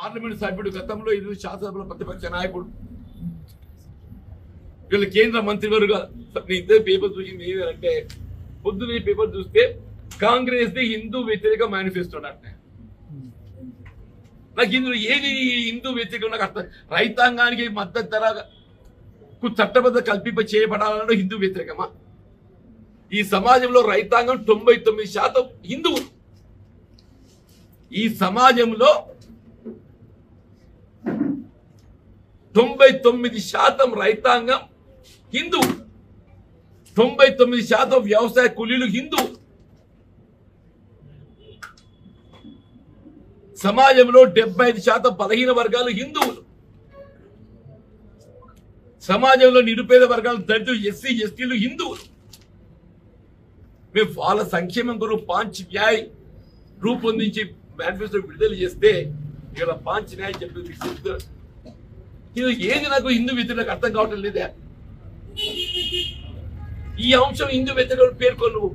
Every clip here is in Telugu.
పార్లమెంట్ సభ్యుడు గతంలో ఇది శాసనసభలో ప్రతిపక్ష నాయకుడు వీళ్ళ కేంద్ర మంత్రివర్గ ఇద్దరు పేపర్ చూసింది ఏదంటే పొద్దున పేపర్ చూస్తే కాంగ్రెస్ ది హిందూ వ్యతిరేక మేనిఫెస్టో అంటే నాకు ఇందులో ఏది హిందూ వ్యతిరేకం నాకు అర్థం రైతాంగానికి మద్దతు ధరకు చట్టబద్ధ కల్పింప చేయబడాలన్న హిందూ వ్యతిరేకమా ఈ సమాజంలో రైతాంగం 99% హిందువులు ఈ సమాజంలో 99% రైతాంగం హిందువు 99% వ్యవసాయ కూలీలు హిందువు సమాజంలో 75% బలహీన వర్గాలు హిందువులు సమాజంలో నిరుపేద వర్గాలు దళితులు ఎస్సీ ఎస్టీలు హిందువులు మేము వాళ్ళ సంక్షేమం కొరకు పాంచ్ న్యాయ్ రూపొందించి మేనిఫెస్టో విడుదల చేస్తే ఇలా పాంచ్ న్యాయ్ చెప్పి ఇది ఏది నాకు హిందూ వ్యతిరేక అర్థం కావటం లేదా ఈ అంశం హిందూ వ్యతిరేక పేర్కొను నువ్వు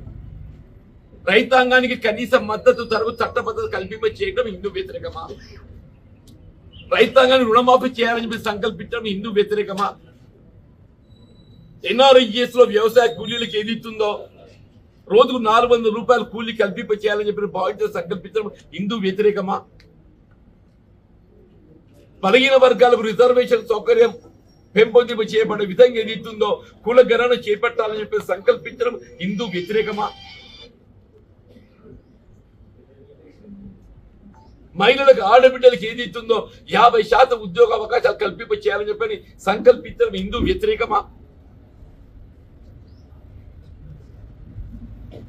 రైతాంగానికి కనీస మద్దతు ధరకు చట్టబద్ధత కల్పింప చేయడం హిందూ వ్యతిరేకమా రైతాంగాన్ని రుణమాఫీ చేయాలని చెప్పి సంకల్పించడం హిందూ వ్యతిరేకమా ఎన్ఆర్ఈఎస్ లో వ్యవసాయ కూలీలకు ఏది ఇస్తుందో రోజుకు 400 రూపాయలు కూలీ కల్పింప చేయాలని చెప్పి భావించడం సంకల్పించడం హిందూ వ్యతిరేకమా బలహీన వర్గాలకు రిజర్వేషన్ సౌకర్యం పెంపొందింప చేయబడే విధంగా ఏది ఇస్తుందో కుల గణన చేపట్టాలని చెప్పి సంకల్పించడం హిందూ వ్యతిరేకమా మహిళలకు ఆడబిడ్డలకు ఏది ఇస్తుందో 50% ఉద్యోగ అవకాశాలు కల్పింప చేయాలని చెప్పని సంకల్పించడం హిందూ వ్యతిరేకమా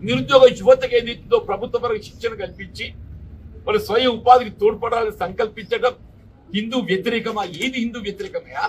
నిరుద్యోగ యువతకు ఏది ఇస్తుందో ప్రభుత్వ పరంగా శిక్షణ కల్పించి వాళ్ళ స్వయం ఉపాధికి తోడ్పడాలని సంకల్పించడం హిందూ వ్యతిరేకమా ఏది హిందూ వ్యతిరేకమయా